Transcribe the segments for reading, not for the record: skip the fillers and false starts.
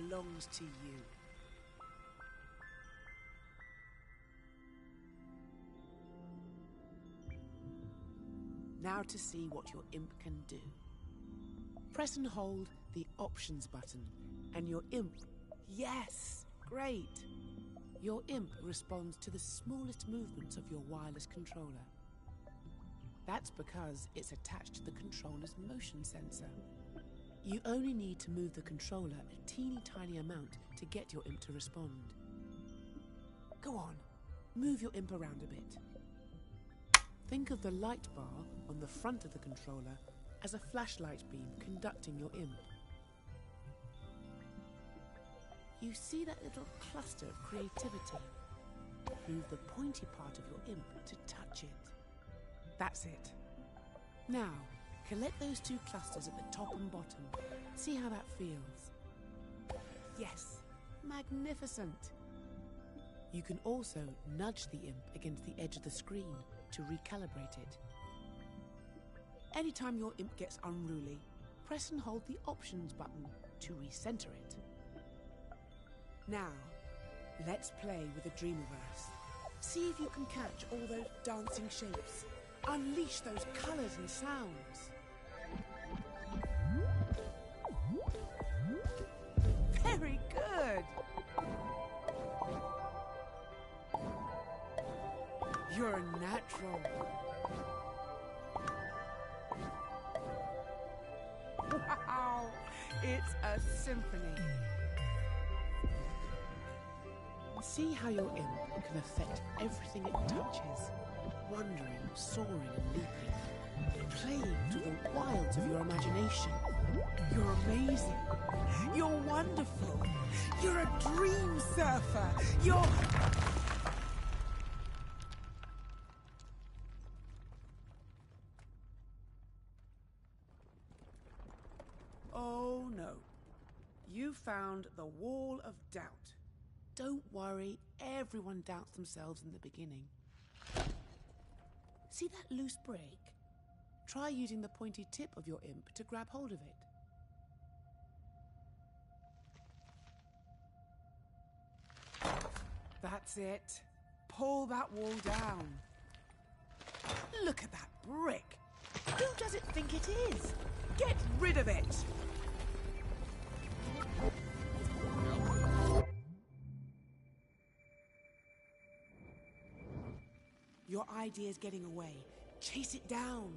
belongs to you. Now to see what your imp can do. Press and hold the Options button, and your imp... Yes! Great! Your imp responds to the smallest movements of your wireless controller. That's because it's attached to the controller's motion sensor. You only need to move the controller a teeny tiny amount to get your imp to respond. Go on, move your imp around a bit. Think of the light bar on the front of the controller as a flashlight beam conducting your imp. You see that little cluster of creativity? Move the pointy part of your imp to touch it. That's it. Now, collect those two clusters at the top and bottom. See how that feels. Yes, magnificent. You can also nudge the imp against the edge of the screen to recalibrate it. Anytime your imp gets unruly, press and hold the Options button to recenter it. Now, let's play with the Dreamiverse. See if you can catch all those dancing shapes. Unleash those colours and sounds. Very good! You're a natural. Wow! It's a symphony. See how your imp can affect everything it touches. Wandering, soaring and leaping. Playing through the wilds of your imagination. You're amazing. You're wonderful. You're a dream surfer. You're... Oh no. You found the wall of doubt. Don't worry, everyone doubts themselves in the beginning. See that loose break? Try using the pointy tip of your imp to grab hold of it. That's it. Pull that wall down. Look at that brick. Who does it think it is? Get rid of it! Your idea's getting away. Chase it down.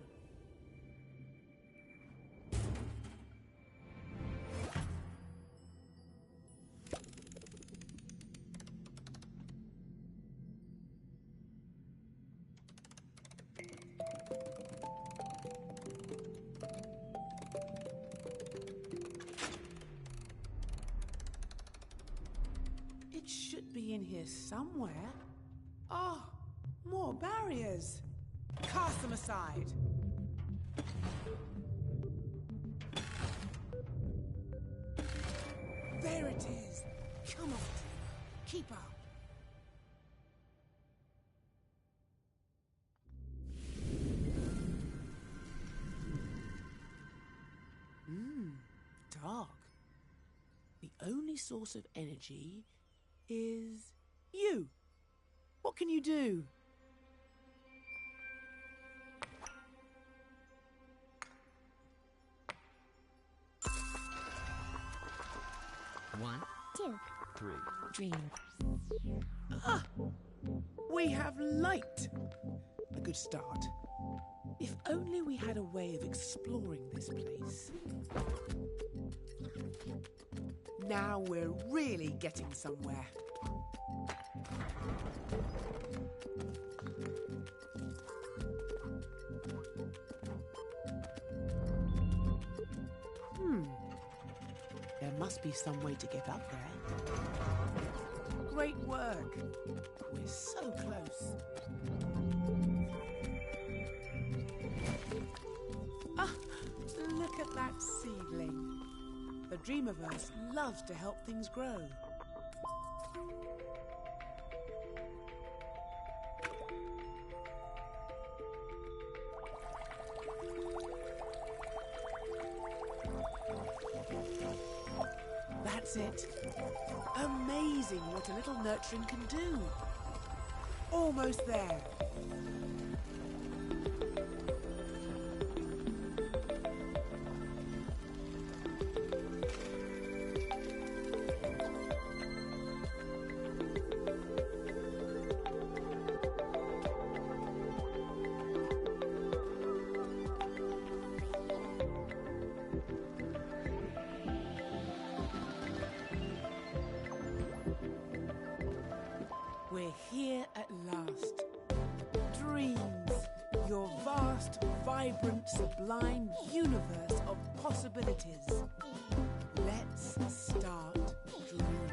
It should be in here somewhere. Oh! More barriers! Cast them aside! There it is! Come on, keep up! Dark. The only source of energy is you. What can you do? One, two, three. Dream. Ah! We have light! A good start. If only we had a way of exploring this place. Now we're really getting somewhere. There must be some way to get up there. Great work. We're so close. Ah, look at that seedling. The Dreamiverse loves to help things grow. That's That's it. Amazing what a little nurturing can do. Almost there. We're here at last. Dreams, your vast, vibrant, sublime universe of possibilities. Let's start dreaming.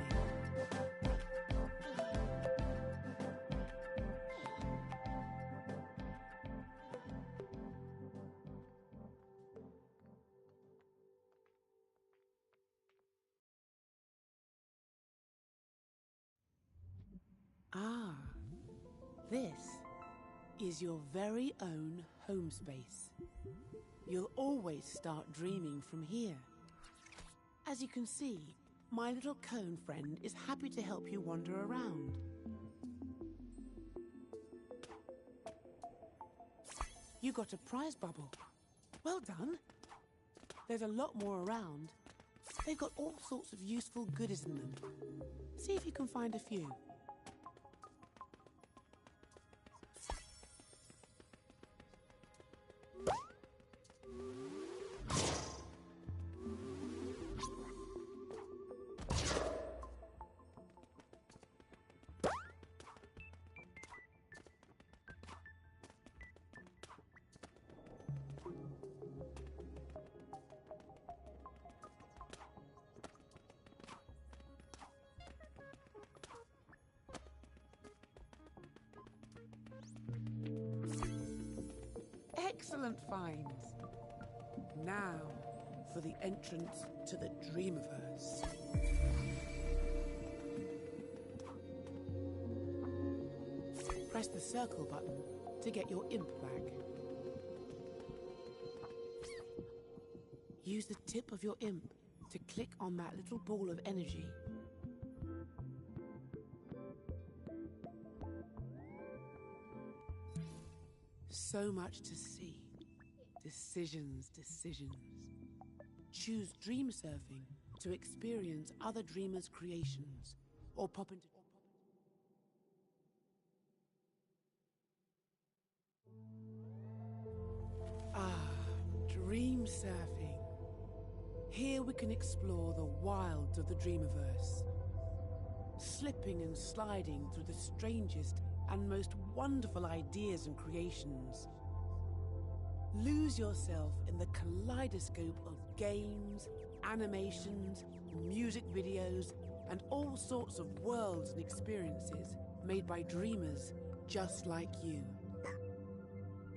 Ah, this is your very own home space. You'll always start dreaming from here. As you can see, my little cone friend is happy to help you wander around. You got a prize bubble. Well done. There's a lot more around. They've got all sorts of useful goodies in them. See if you can find a few. Excellent finds. Now for the entrance to the Dreamiverse. Press the circle button to get your imp back. Use the tip of your imp to click on that little ball of energy. So much to see. Decisions, decisions. Choose dream surfing to experience other dreamers' creations, or pop into... Ah, dream surfing. Here we can explore the wilds of the Dreamiverse, slipping and sliding through the strangest and most wonderful ideas and creations. Lose yourself in the kaleidoscope of games, animations, music videos, and all sorts of worlds and experiences made by dreamers just like you.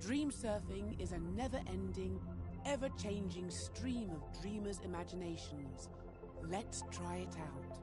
Dream surfing is a never-ending, ever-changing stream of dreamers' imaginations. Let's try it out.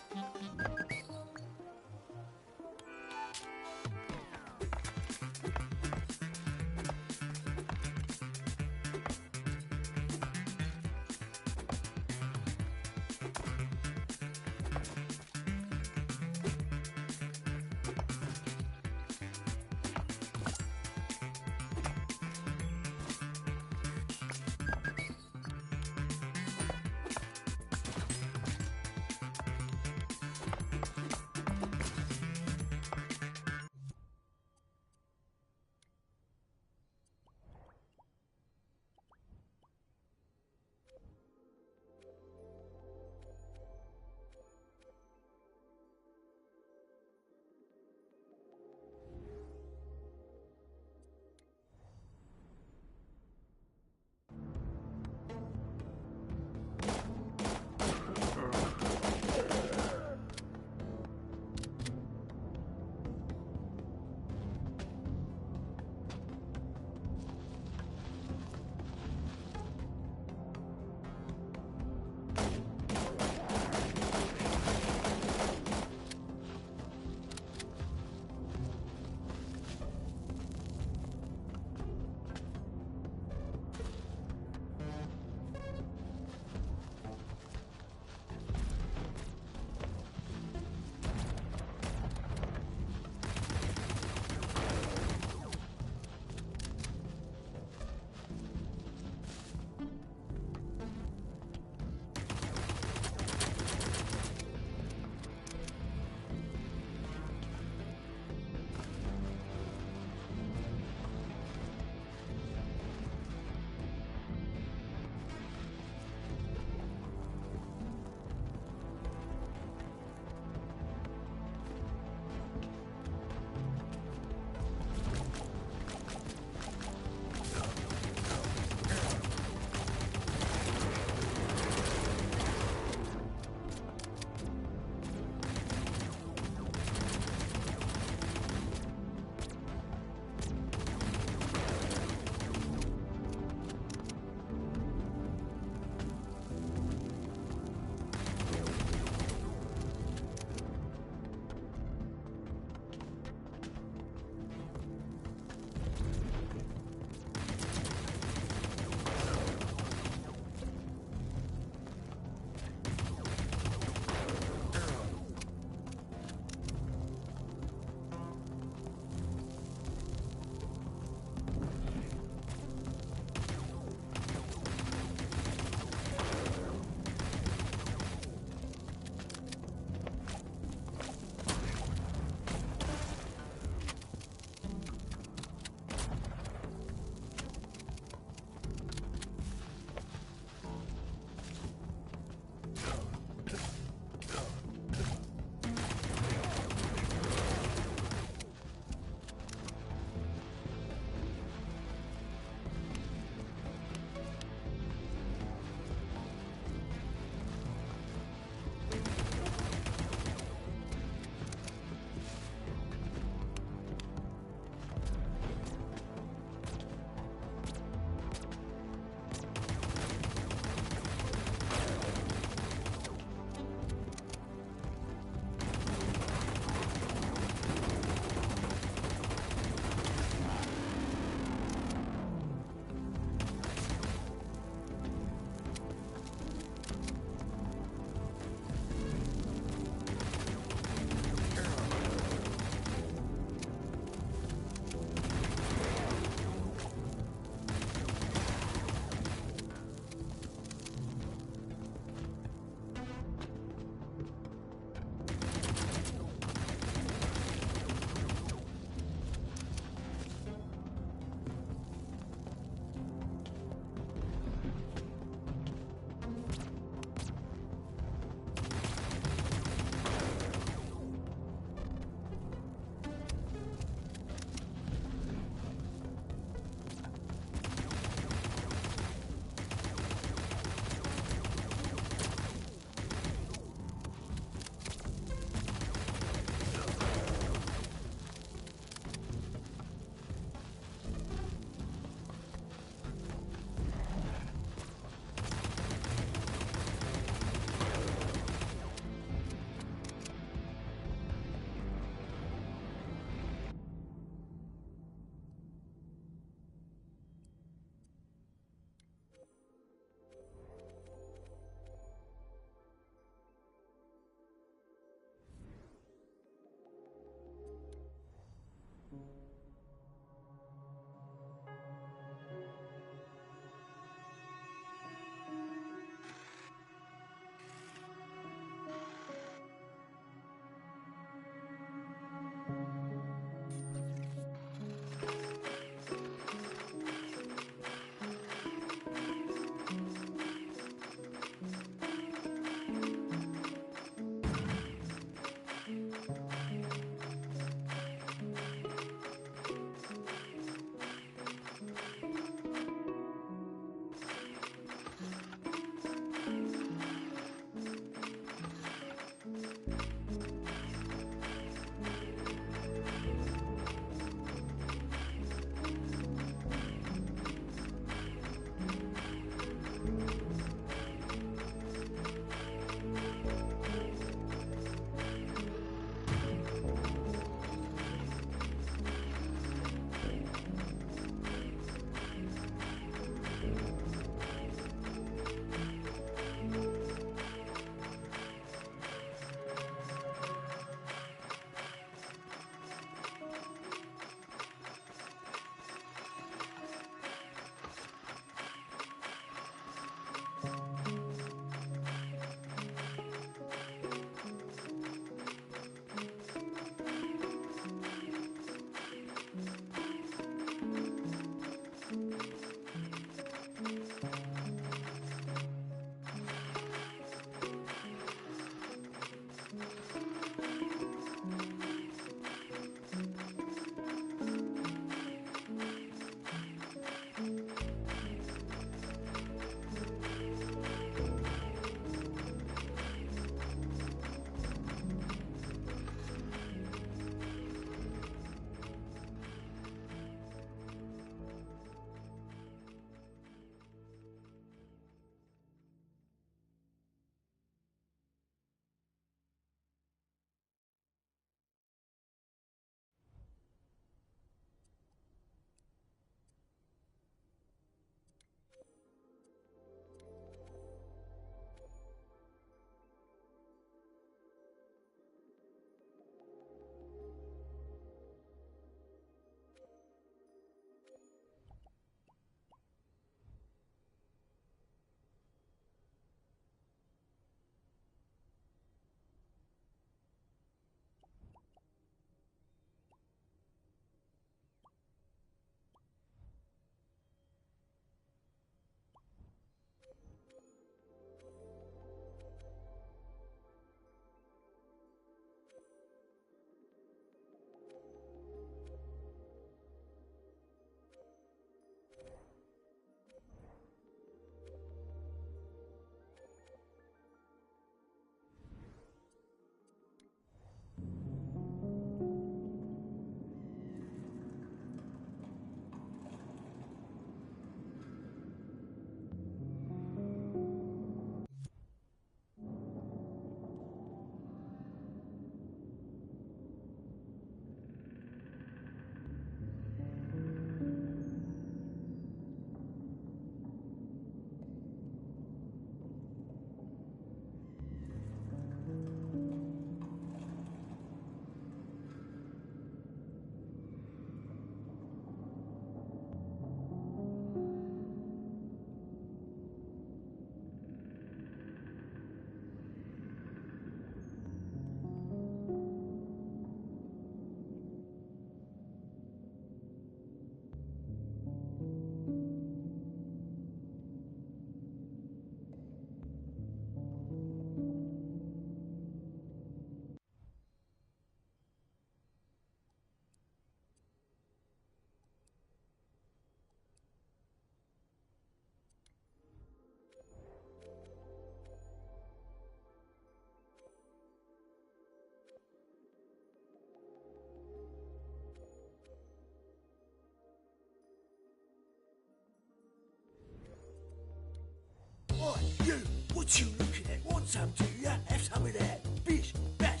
what you looking at? Want some, do you? Have some of that. Bish, bash,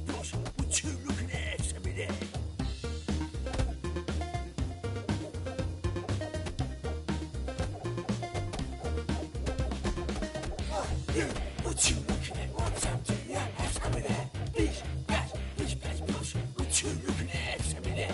bosh. What you looking at? Have some of that. Oh, you, what you looking at? Want some, do you? Have some of that. Bish, bash, bosh. What you looking at? Have some of that.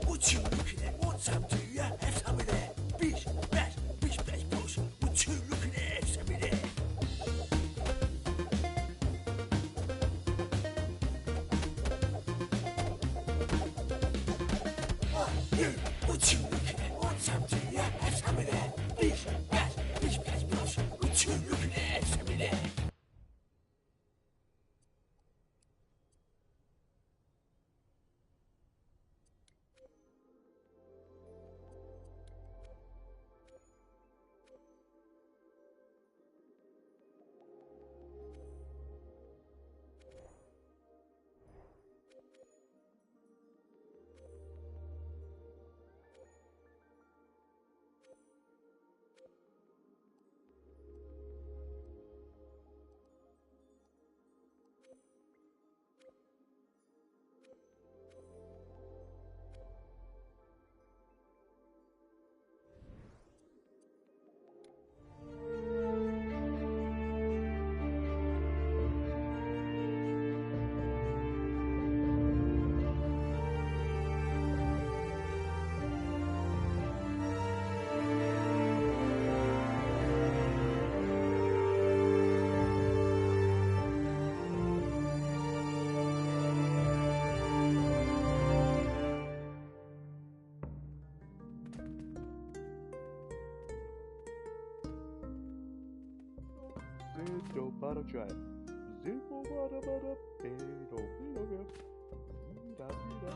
You, what you looking at? Want some, do you? Have some of that. Bish, bash, bosh. What you looking at? Have some of that. Oh, you, what you looking at? Want some, do you? Have some of that. Bish, bash, bosh. What you looking at? Have some of that. Zero para try. Zero para pero mira mira.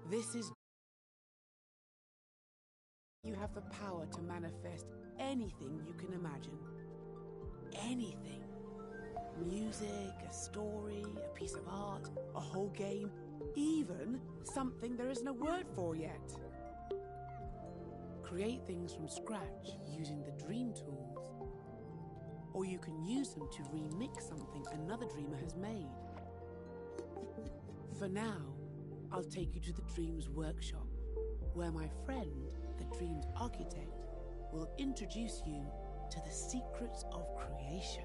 This is... You have the power to manifest anything you can imagine. Anything. Music, a story, a piece of art, a whole game, even something there isn't a word for yet. Create things from scratch using the dream tools. Or you can use them to remix something another dreamer has made. For now, I'll take you to the Dreams Workshop, where my friend, the Dreams Architect, will introduce you to the secrets of creation.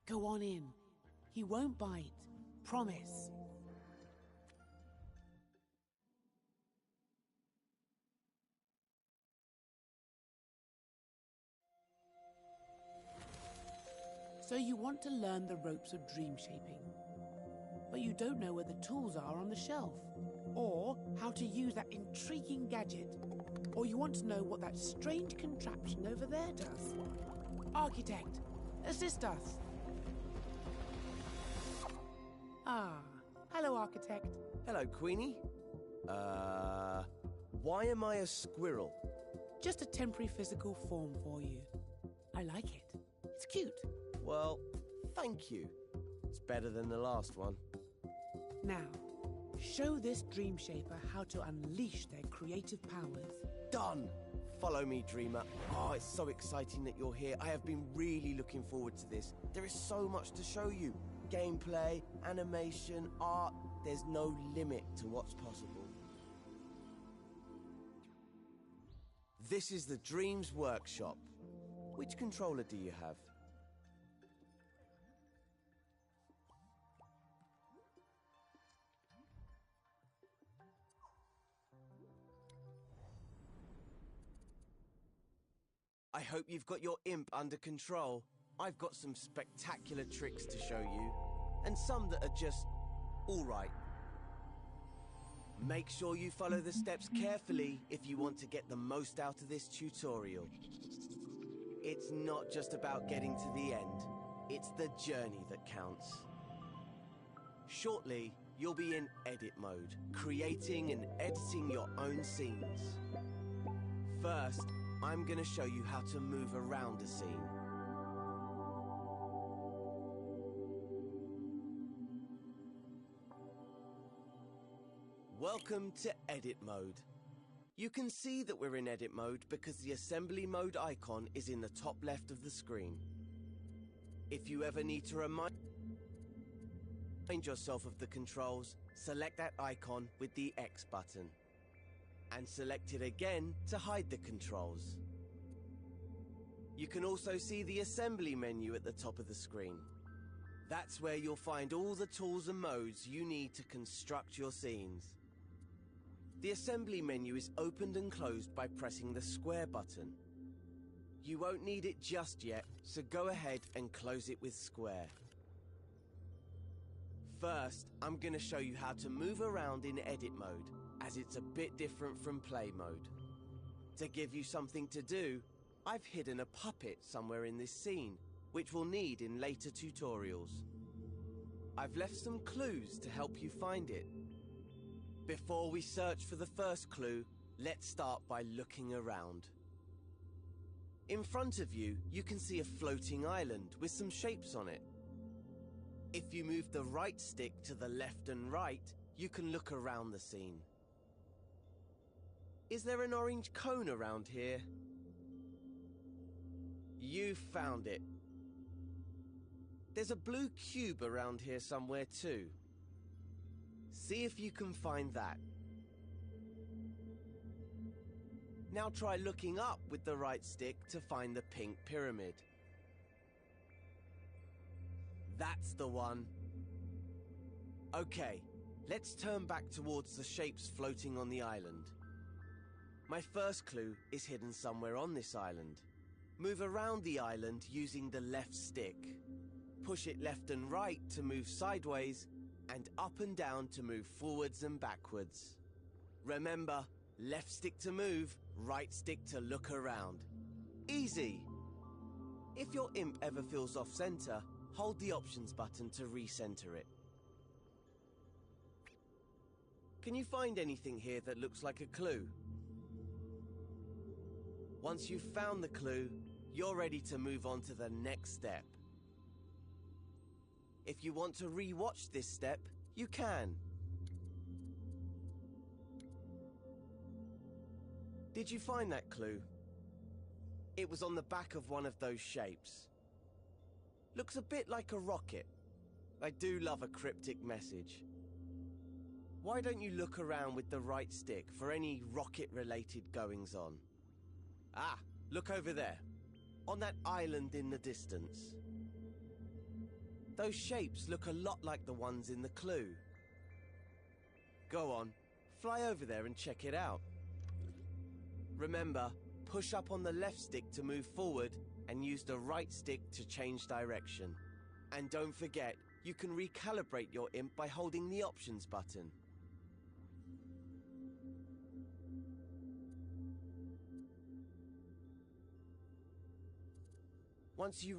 Go on in. He won't bite. Promise. So you want to learn the ropes of dream shaping, but you don't know where the tools are on the shelf, or how to use that intriguing gadget, or you want to know what that strange contraption over there does. Architect, assist us. Ah, hello, Architect. Hello, Queenie. Why am I a squirrel? Just a temporary physical form for you. I like it. It's cute. Well, thank you. It's better than the last one. Now, show this dream shaper how to unleash their creative powers. Done! Follow me, dreamer. Oh, it's so exciting that you're here. I have been really looking forward to this. There is so much to show you. Gameplay, animation, art. There's no limit to what's possible. This is the Dreams Workshop. Which controller do you have? I hope you've got your imp under control. I've got some spectacular tricks to show you, and some that are just all right. Make sure you follow the steps carefully if you want to get the most out of this tutorial. It's not just about getting to the end, it's the journey that counts. Shortly, you'll be in edit mode, creating and editing your own scenes. First, I'm going to show you how to move around a scene. Welcome to edit mode. You can see that we're in edit mode because the assembly mode icon is in the top left of the screen. If you ever need to remind yourself of the controls, select that icon with the X button. And select it again to hide the controls. You can also see the assembly menu at the top of the screen. That's where you'll find all the tools and modes you need to construct your scenes. The assembly menu is opened and closed by pressing the square button. You won't need it just yet, so go ahead and close it with square. First, I'm going to show you how to move around in edit mode, as it's a bit different from play mode. To give you something to do, I've hidden a puppet somewhere in this scene, which we'll need in later tutorials. I've left some clues to help you find it. Before we search for the first clue, let's start by looking around. In front of you, you can see a floating island with some shapes on it. If you move the right stick to the left and right, you can look around the scene. Is there an orange cone around here? You found it. There's a blue cube around here somewhere too. See if you can find that. Now try looking up with the right stick to find the pink pyramid. That's the one. Okay, let's turn back towards the shapes floating on the island. My first clue is hidden somewhere on this island. Move around the island using the left stick. Push it left and right to move sideways, and up and down to move forwards and backwards. Remember, left stick to move, right stick to look around. Easy! If your imp ever feels off center, hold the options button to recenter it. Can you find anything here that looks like a clue? Once you've found the clue, you're ready to move on to the next step. If you want to re-watch this step, you can. Did you find that clue? It was on the back of one of those shapes. Looks a bit like a rocket. I do love a cryptic message. Why don't you look around with the right stick for any rocket-related goings-on? Ah, look over there, on that island in the distance. Those shapes look a lot like the ones in the clue. Go on, fly over there and check it out. Remember, push up on the left stick to move forward and use the right stick to change direction. And don't forget, you can recalibrate your imp by holding the options button. Once you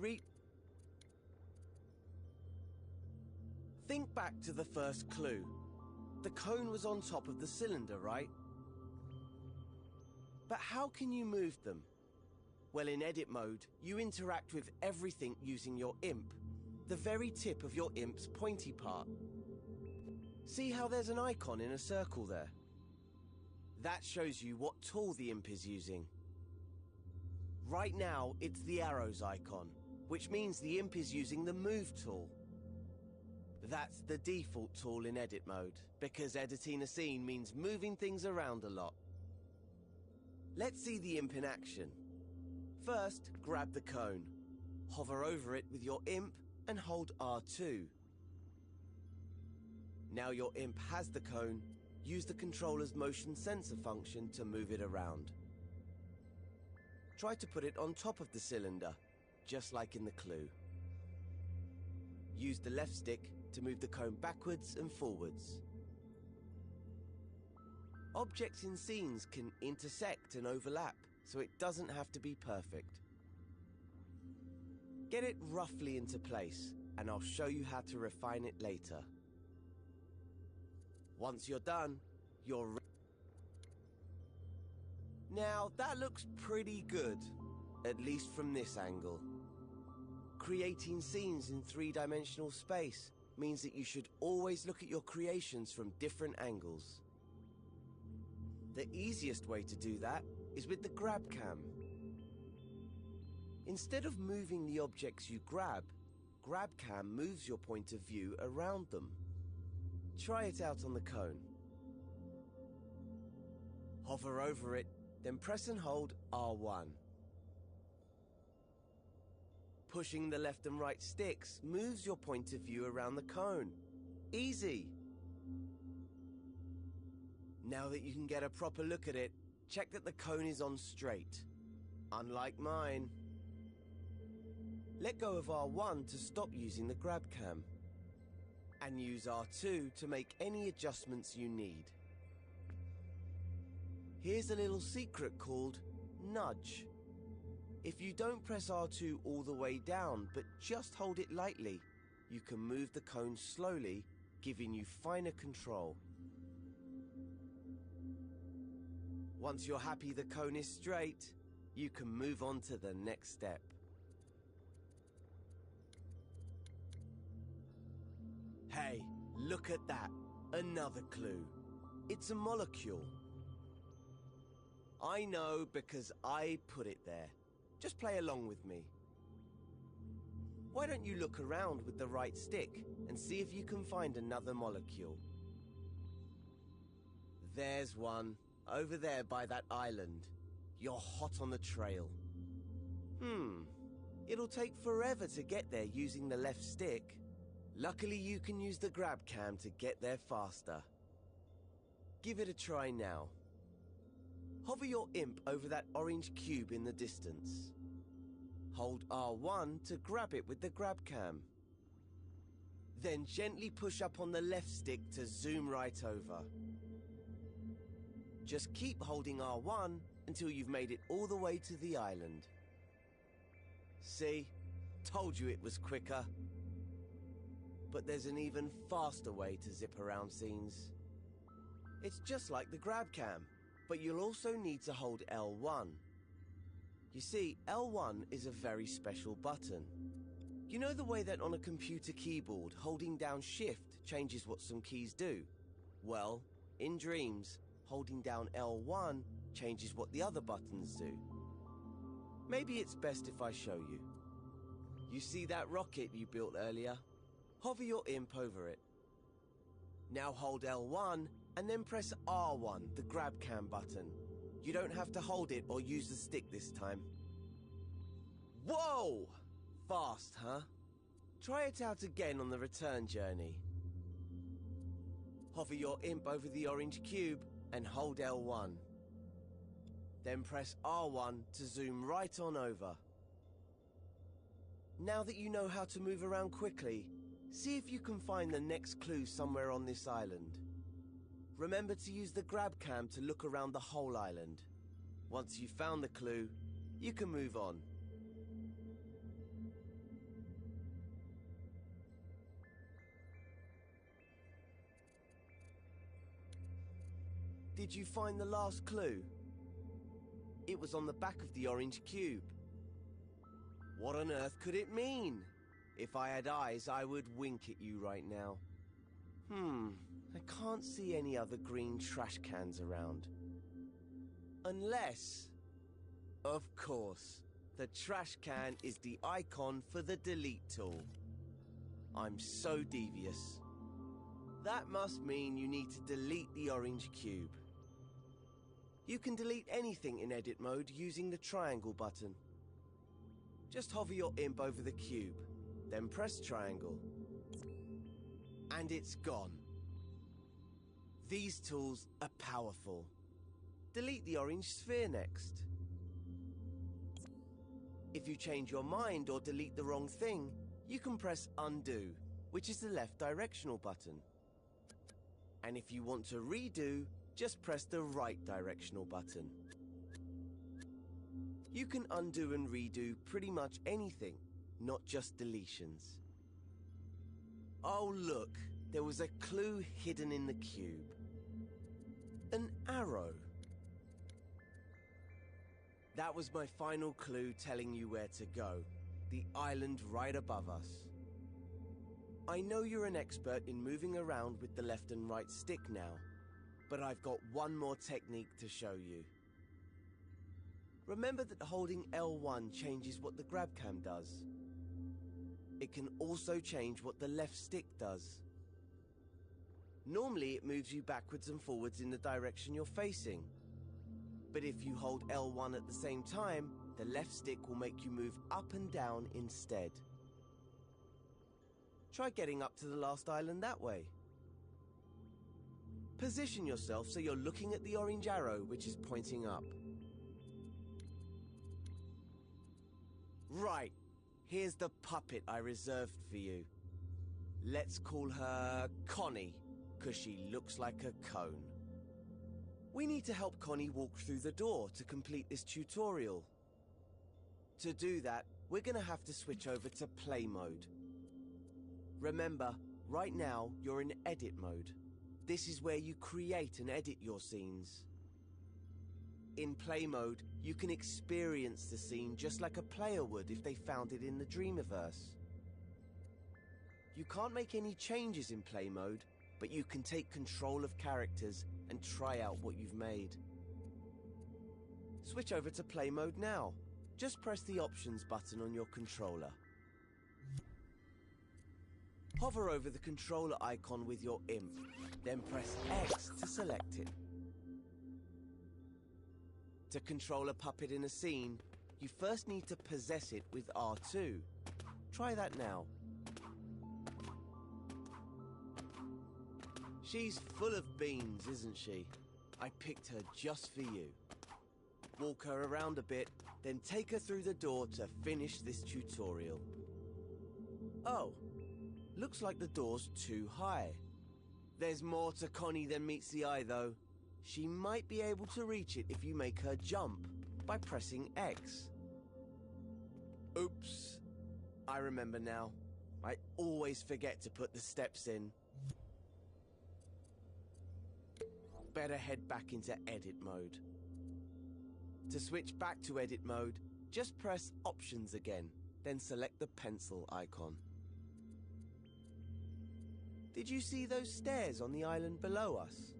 think back to the first clue. The cone was on top of the cylinder, right? But how can you move them? Well, in edit mode, you interact with everything using your imp, the very tip of your imp's pointy part. See how there's an icon in a circle there? That shows you what tool the imp is using. Right now, it's the arrows icon, which means the imp is using the move tool. That's the default tool in edit mode, because editing a scene means moving things around a lot. Let's see the imp in action. First, grab the cone. Hover over it with your imp and hold R2. Now your imp has the cone, use the controller's motion sensor function to move it around. try to put it on top of the cylinder, just like in the clue. Use the left stick to move the cone backwards and forwards. Objects in scenes can intersect and overlap, so it doesn't have to be perfect. Get it roughly into place, and I'll show you how to refine it later. Once you're done, you're ready. Now, that looks pretty good, at least from this angle. Creating scenes in three-dimensional space means that you should always look at your creations from different angles. The easiest way to do that is with the grab cam. Instead of moving the objects you grab cam moves your point of view around them. Try it out on the cone. Hover over it, then press and hold R1. Pushing the left and right sticks moves your point of view around the cone. Easy! Now that you can get a proper look at it, check that the cone is on straight. Unlike mine. Let go of R1 to stop using the grab cam. And use R2 to make any adjustments you need. Here's a little secret called nudge. If you don't press R2 all the way down, but just hold it lightly, you can move the cone slowly, giving you finer control. Once you're happy the cone is straight, you can move on to the next step. Hey, look at that. Another clue. It's a molecule. I know because I put it there. Just play along with me. Why don't you look around with the right stick and see if you can find another molecule? There's one, over there by that island. You're hot on the trail. It'll take forever to get there using the left stick. Luckily you can use the grab cam to get there faster. Give it a try now. Hover your imp over that orange cube in the distance. Hold R1 to grab it with the grab cam. Then gently push up on the left stick to zoom right over. Just keep holding R1 until you've made it all the way to the island. See? Told you it was quicker. But there's an even faster way to zip around scenes. It's just like the grab cam, but you'll also need to hold L1. You see, L1 is a very special button. You know the way that on a computer keyboard, holding down Shift changes what some keys do? Well, in Dreams, holding down L1 changes what the other buttons do. Maybe it's best if I show you. You see that rocket you built earlier? Hover your imp over it. Now hold L1 and then press R1, the grab cam button. You don't have to hold it or use the stick this time. Whoa! Fast, huh? Try it out again on the return journey. Hover your imp over the orange cube and hold L1. Then press R1 to zoom right on over. Now that you know how to move around quickly, see if you can find the next clue somewhere on this island. Remember to use the grab cam to look around the whole island. Once you've found the clue, you can move on. Did you find the last clue? It was on the back of the orange cube. What on earth could it mean? If I had eyes, I would wink at you right now. I can't see any other green trash cans around. Unless... Of course, the trash can is the icon for the delete tool. I'm so devious. That must mean you need to delete the orange cube. You can delete anything in edit mode using the triangle button. Just hover your imp over the cube, then press triangle. And it's gone. These tools are powerful. Delete the orange sphere next. If you change your mind or delete the wrong thing, you can press undo, which is the left directional button. And if you want to redo, just press the right directional button. You can undo and redo pretty much anything, not just deletions. Oh look, there was a clue hidden in the cube. An arrow. That was my final clue telling you where to go. The island right above us. I know you're an expert in moving around with the left and right stick now, but I've got one more technique to show you. Remember that holding L1 changes what the grab cam does. It can also change what the left stick does. Normally it moves you backwards and forwards in the direction you're facing. But if you hold L1 at the same time, the left stick will make you move up and down instead. Try getting up to the last island that way. Position yourself so you're looking at the orange arrow, which is pointing up. Right, here's the puppet I reserved for you. Let's call her Connie, 'cause she looks like a cone. We need to help Connie walk through the door to complete this tutorial. To do that, we're going to have to switch over to play mode. Remember, right now you're in edit mode. This is where you create and edit your scenes. In play mode, you can experience the scene just like a player would if they found it in the Dreamiverse. You can't make any changes in play mode, but you can take control of characters and try out what you've made. Switch over to play mode now. Just press the options button on your controller. Hover over the controller icon with your imp, then press X to select it. To control a puppet in a scene, you first need to possess it with R2. Try that now. She's full of beans, isn't she? I picked her just for you. Walk her around a bit, then take her through the door to finish this tutorial. Oh, looks like the door's too high. There's more to Connie than meets the eye, though. She might be able to reach it if you make her jump by pressing X. Oops. I remember now. I always forget to put the steps in. Better head back into edit mode. To switch back to edit mode, just press options again, then select the pencil icon. Did you see those stairs on the island below us?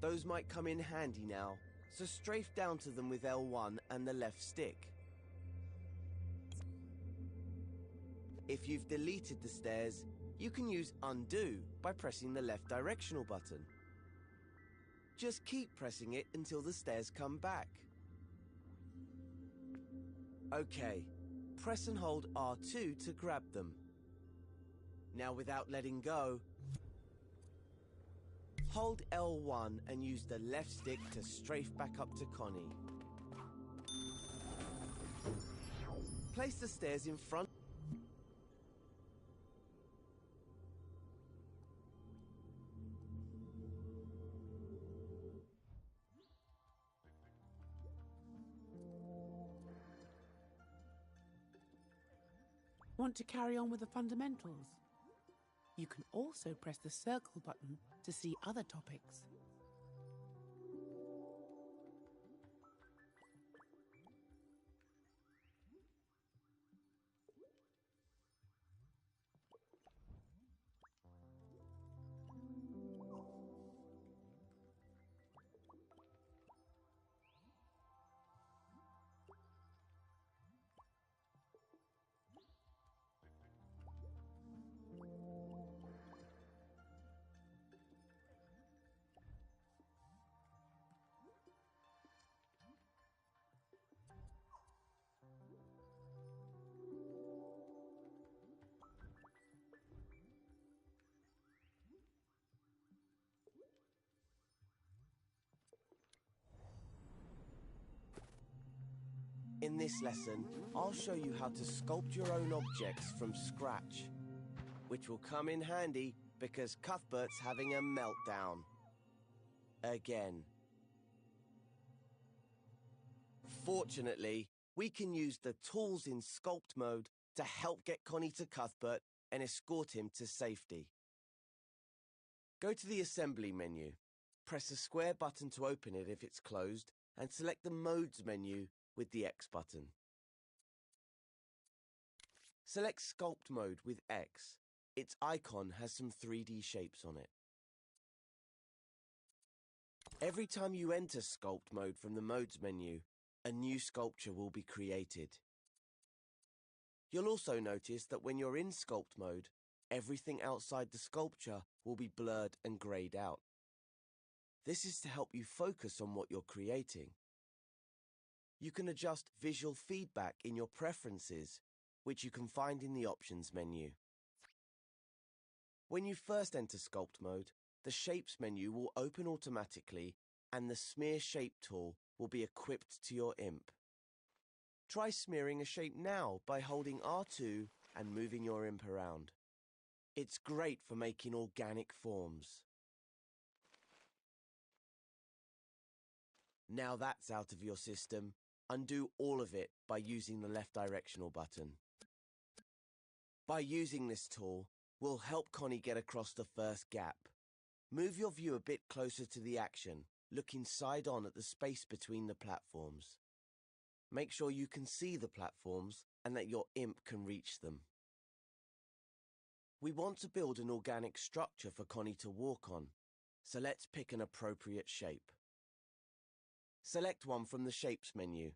Those might come in handy now, so strafe down to them with L1 and the left stick. If you've deleted the stairs, you can use undo by pressing the left directional button. Just keep pressing it until the stairs come back. Okay, press and hold R2 to grab them. Now without letting go, hold L1 and use the left stick to strafe back up to Connie. Place the stairs in front. Want to carry on with the fundamentals? You can also press the circle button to see other topics. this lesson, I'll show you how to sculpt your own objects from scratch, which will come in handy because Cuthbert's having a meltdown. Again. Fortunately, we can use the tools in sculpt mode to help get Connie to Cuthbert and escort him to safety. Go to the assembly menu. Press the square button to open it if it's closed, and select the modes menu with the X button. Select sculpt mode with X. Its icon has some 3D shapes on it. Every time you enter sculpt mode from the modes menu, a new sculpture will be created. You'll also notice that when you're in sculpt mode, everything outside the sculpture will be blurred and grayed out. This is to help you focus on what you're creating. You can adjust visual feedback in your preferences, which you can find in the options menu. When you first enter sculpt mode, the shapes menu will open automatically and the smear shape tool will be equipped to your imp. Try smearing a shape now by holding R2 and moving your imp around. It's great for making organic forms. Now that's out of your system, undo all of it by using the left directional button. By using this tool, we'll help Connie get across the first gap. Move your view a bit closer to the action, looking side on at the space between the platforms. Make sure you can see the platforms and that your imp can reach them. We want to build an organic structure for Connie to walk on, so let's pick an appropriate shape. Select one from the Shapes menu,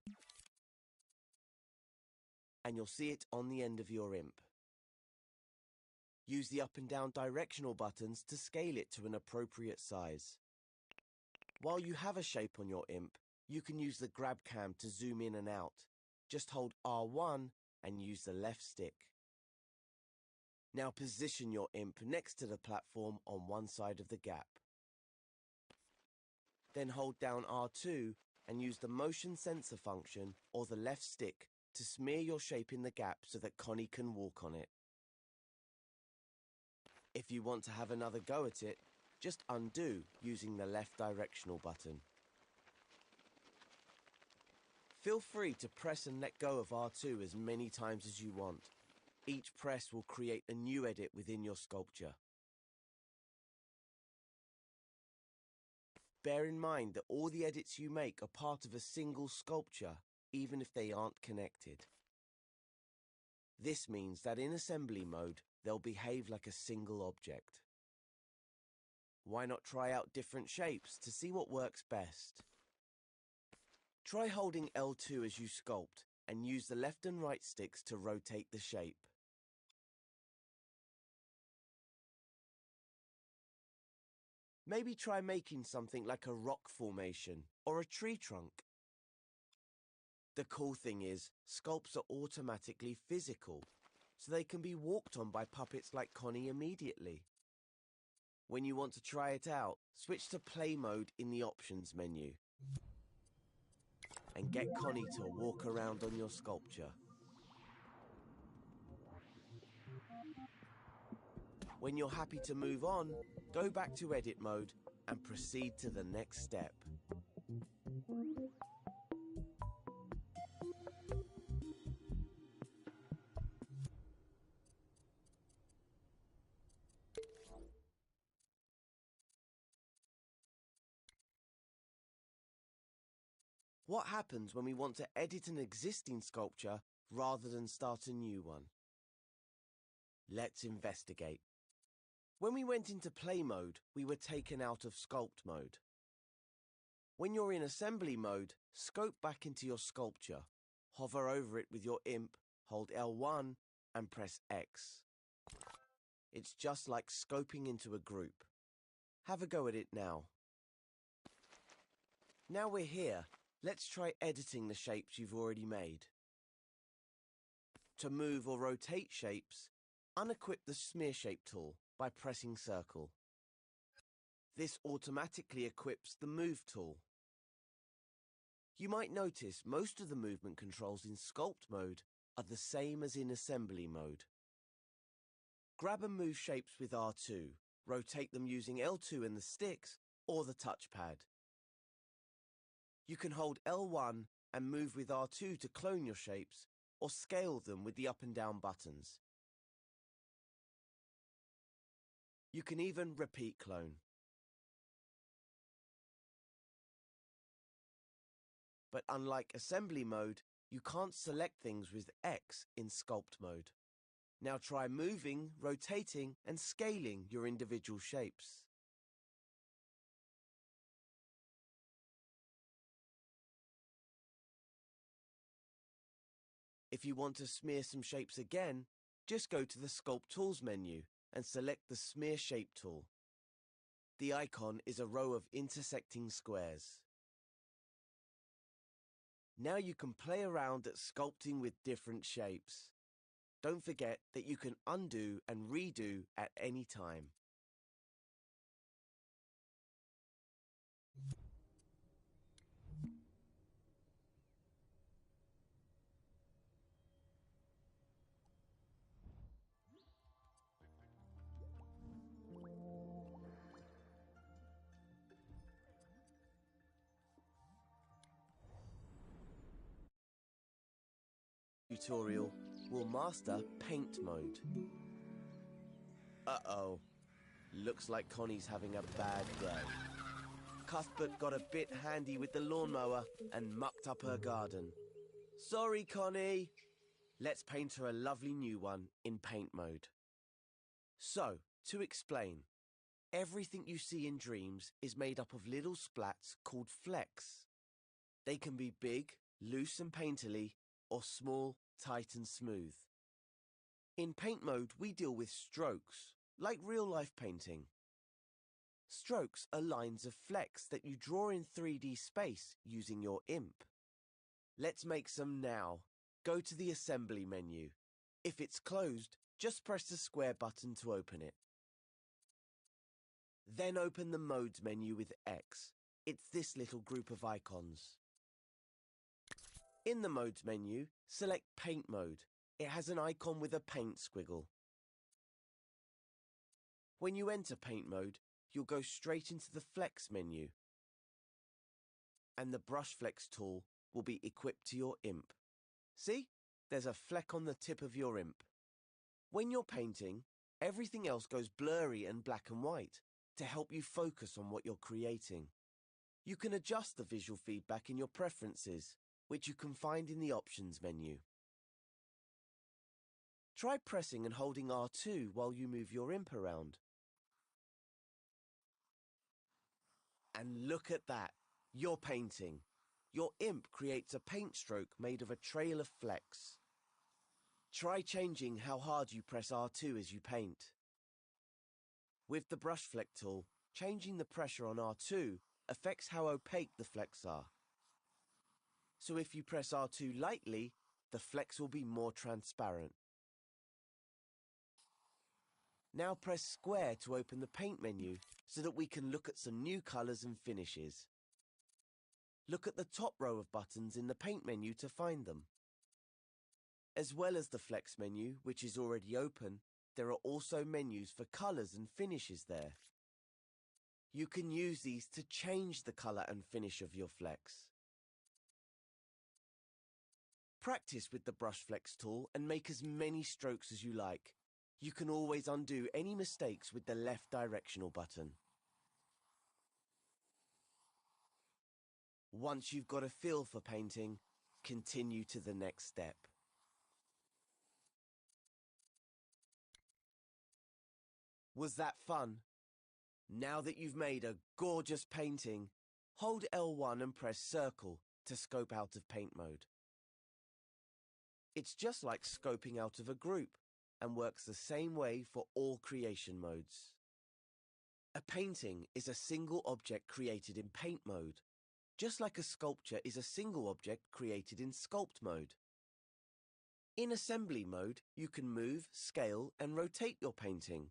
and you'll see it on the end of your imp. Use the up and down directional buttons to scale it to an appropriate size. While you have a shape on your imp, you can use the grab cam to zoom in and out. Just hold R1 and use the left stick. Now position your imp next to the platform on one side of the gap. Then hold down R2 and use the motion sensor function or the left stick to smear your shape in the gap so that Connie can walk on it. If you want to have another go at it, just undo using the left directional button. Feel free to press and let go of R2 as many times as you want. Each press will create a new edit within your sculpture. Bear in mind that all the edits you make are part of a single sculpture, even if they aren't connected. This means that in assembly mode, they'll behave like a single object. Why not try out different shapes to see what works best? Try holding L2 as you sculpt and use the left and right sticks to rotate the shape. Maybe try making something like a rock formation or a tree trunk. The cool thing is, sculpts are automatically physical, so they can be walked on by puppets like Connie immediately. When you want to try it out, switch to play mode in the options menu and get Connie to walk around on your sculpture. When you're happy to move on, go back to edit mode and proceed to the next step. What happens when we want to edit an existing sculpture rather than start a new one? Let's investigate. When we went into play mode, we were taken out of sculpt mode. When you're in assembly mode, scope back into your sculpture. Hover over it with your imp, hold L1 and press X. It's just like scoping into a group. Have a go at it now. Now we're here. Let's try editing the shapes you've already made. To move or rotate shapes, unequip the Smear Shape tool by pressing circle. This automatically equips the Move tool. You might notice most of the movement controls in Sculpt mode are the same as in Assembly mode. Grab and move shapes with R2, rotate them using L2 and the sticks or the touchpad. You can hold L1 and move with R2 to clone your shapes or scale them with the up and down buttons. You can even repeat clone. But unlike Assembly mode, you can't select things with X in Sculpt mode. Now try moving, rotating, and scaling your individual shapes. If you want to smear some shapes again, just go to the Sculpt Tools menu and select the Smear Shape tool. The icon is a row of intersecting squares. Now you can play around at sculpting with different shapes. Don't forget that you can undo and redo at any time. Tutorial will master paint mode. Uh-oh. Looks like Connie's having a bad day. Cuthbert got a bit handy with the lawnmower and mucked up her garden. Sorry, Connie. Let's paint her a lovely new one in paint mode. So, to explain, everything you see in dreams is made up of little splats called flecks. They can be big, loose and painterly, or small, tight and smooth. In paint mode, we deal with strokes, like real-life painting. Strokes are lines of flecks that you draw in 3D space using your imp. Let's make some now. Go to the Assembly menu. If it's closed, just press the square button to open it. Then open the Modes menu with X. It's this little group of icons. In the Modes menu, select Paint Mode. It has an icon with a paint squiggle. When you enter Paint Mode, you'll go straight into the Flex menu. And the Brush Flex tool will be equipped to your imp. See? There's a fleck on the tip of your imp. When you're painting, everything else goes blurry and black and white to help you focus on what you're creating. You can adjust the visual feedback in your preferences, which you can find in the Options menu. Try pressing and holding R2 while you move your imp around. And look at that! You're painting. Your imp creates a paint stroke made of a trail of flecks. Try changing how hard you press R2 as you paint. With the Brush Fleck tool, changing the pressure on R2 affects how opaque the flecks are. So if you press R2 lightly, the flecks will be more transparent. Now press square to open the paint menu so that we can look at some new colours and finishes. Look at the top row of buttons in the paint menu to find them. As well as the Flex menu, which is already open, there are also menus for colours and finishes there. You can use these to change the colour and finish of your flecks. Practice with the Brush Flex tool and make as many strokes as you like. You can always undo any mistakes with the left directional button. Once you've got a feel for painting, continue to the next step. Was that fun? Now that you've made a gorgeous painting, hold L1 and press circle to scope out of paint mode. It's just like scoping out of a group and works the same way for all creation modes. A painting is a single object created in paint mode, just like a sculpture is a single object created in sculpt mode. In assembly mode, you can move, scale, and rotate your painting.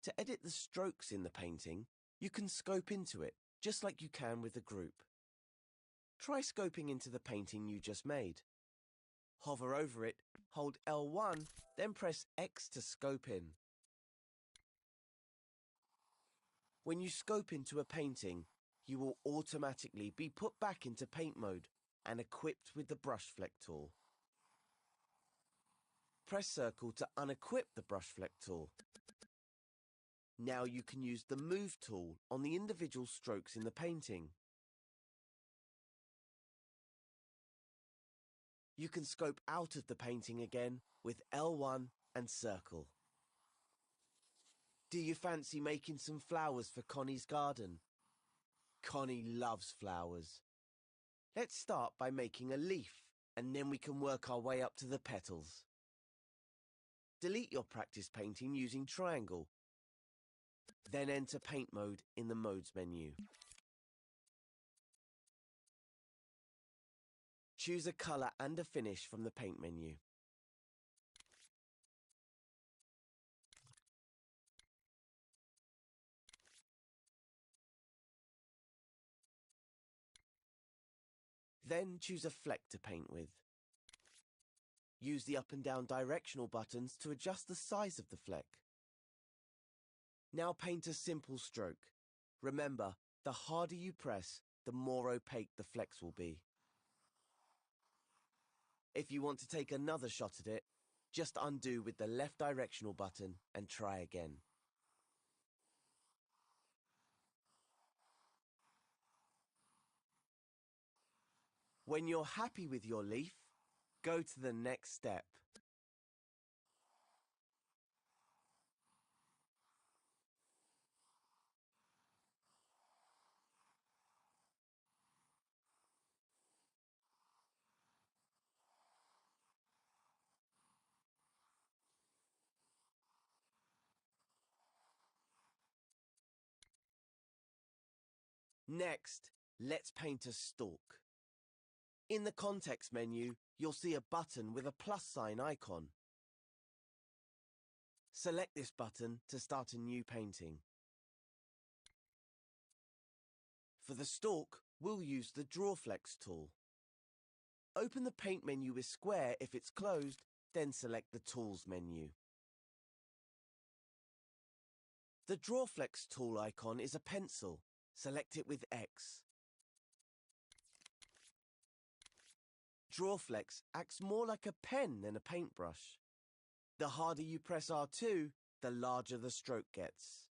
To edit the strokes in the painting, you can scope into it, just like you can with a group. Try scoping into the painting you just made. Hover over it, hold L1, then press X to scope in. When you scope into a painting, you will automatically be put back into paint mode and equipped with the brush fleck tool. Press circle to unequip the brush fleck tool. Now you can use the move tool on the individual strokes in the painting. You can scope out of the painting again with L1 and circle. Do you fancy making some flowers for Connie's garden? Connie loves flowers. Let's start by making a leaf, and then we can work our way up to the petals. Delete your practice painting using triangle. Then enter paint mode in the modes menu. Choose a colour and a finish from the paint menu. Then choose a fleck to paint with. Use the up and down directional buttons to adjust the size of the fleck. Now paint a simple stroke. Remember, the harder you press, the more opaque the flecks will be. If you want to take another shot at it, just undo with the left directional button and try again. When you're happy with your leaf, go to the next step. Next, let's paint a stalk. In the context menu, you'll see a button with a plus sign icon. Select this button to start a new painting. For the stalk, we'll use the Draw Flex tool. Open the paint menu with square if it's closed, then select the Tools menu. The Draw Flex tool icon is a pencil. Select it with X. Draw Flex acts more like a pen than a paintbrush. The harder you press R2, the larger the stroke gets.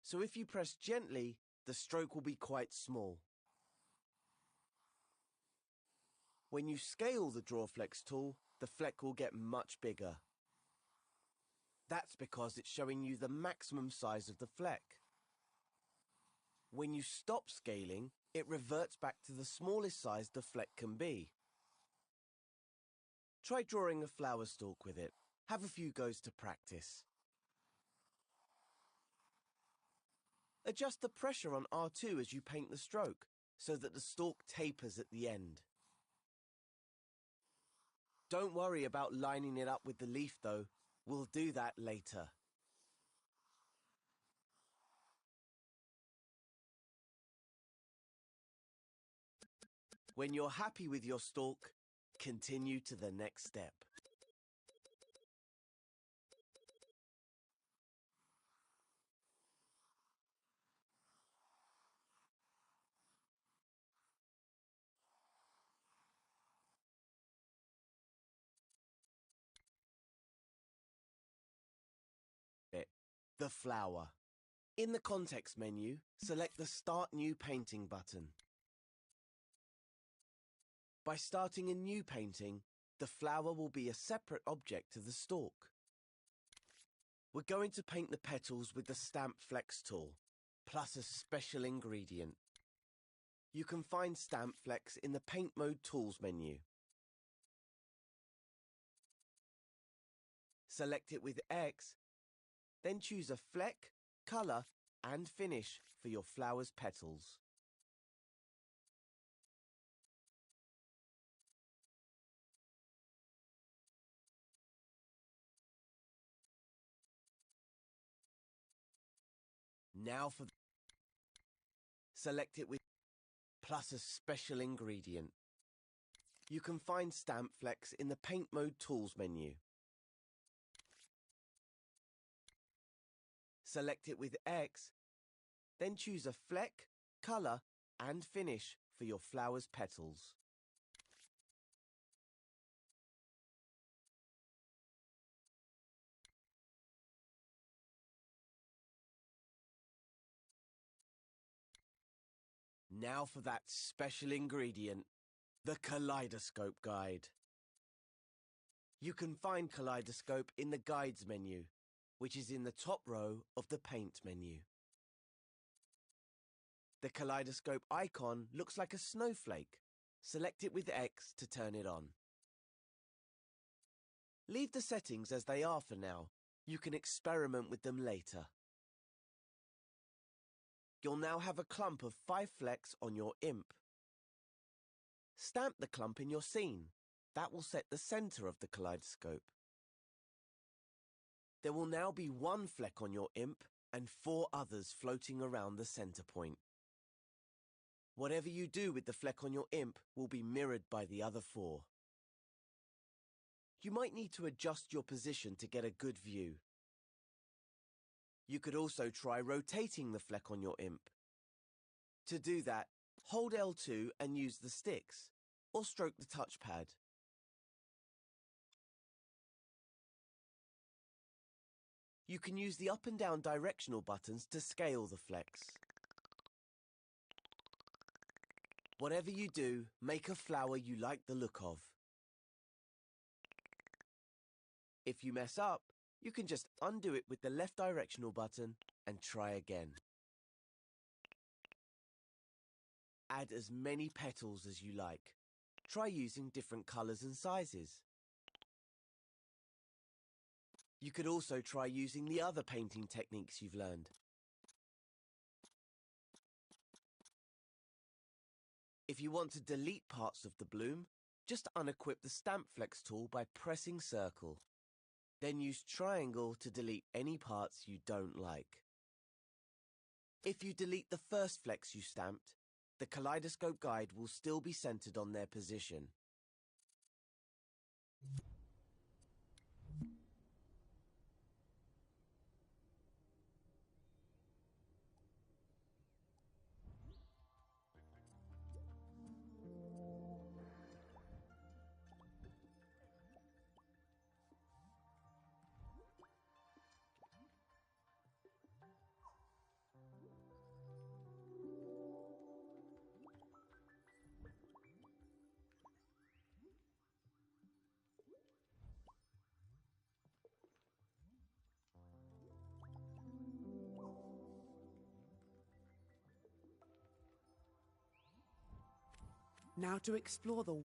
So if you press gently, the stroke will be quite small. When you scale the Draw Flex tool, the fleck will get much bigger. That's because it's showing you the maximum size of the fleck. When you stop scaling, it reverts back to the smallest size the fleck can be. Try drawing a flower stalk with it. Have a few goes to practice. Adjust the pressure on R2 as you paint the stroke, so that the stalk tapers at the end. Don't worry about lining it up with the leaf though. We'll do that later. When you're happy with your stalk, continue to the next step. The flower. In the context menu, select the Start New Painting button. By starting a new painting, the flower will be a separate object to the stalk. We're going to paint the petals with the Stamp Flex tool, plus a special ingredient. You can find Stamp Flex in the Paint Mode Tools menu. Select it with X, then choose a fleck, colour and finish for your flower's petals. Now for Select it with plus a special ingredient. You can find stamp flecks in the Paint Mode Tools menu. Select it with X, then choose a fleck, colour and finish for your flower's petals. Now for that special ingredient, the Kaleidoscope Guide. You can find Kaleidoscope in the Guides menu, which is in the top row of the Paint menu. The Kaleidoscope icon looks like a snowflake. Select it with X to turn it on. Leave the settings as they are for now. You can experiment with them later. You'll now have a clump of 5 flecks on your imp. Stamp the clump in your scene. That will set the centre of the kaleidoscope. There will now be 1 fleck on your imp and 4 others floating around the centre point. Whatever you do with the fleck on your imp will be mirrored by the other 4. You might need to adjust your position to get a good view. You could also try rotating the fleck on your imp. To do that, hold L2 and use the sticks, or stroke the touchpad. You can use the up and down directional buttons to scale the flecks. Whatever you do, make a flower you like the look of. If you mess up, you can just undo it with the left directional button and try again. Add as many petals as you like. Try using different colours and sizes. You could also try using the other painting techniques you've learned. If you want to delete parts of the bloom, just unequip the Stamp Flex tool by pressing circle. Then use triangle to delete any parts you don't like. If you delete the first flecks you stamped, the Kaleidoscope Guide will still be centered on their position. Now to explore the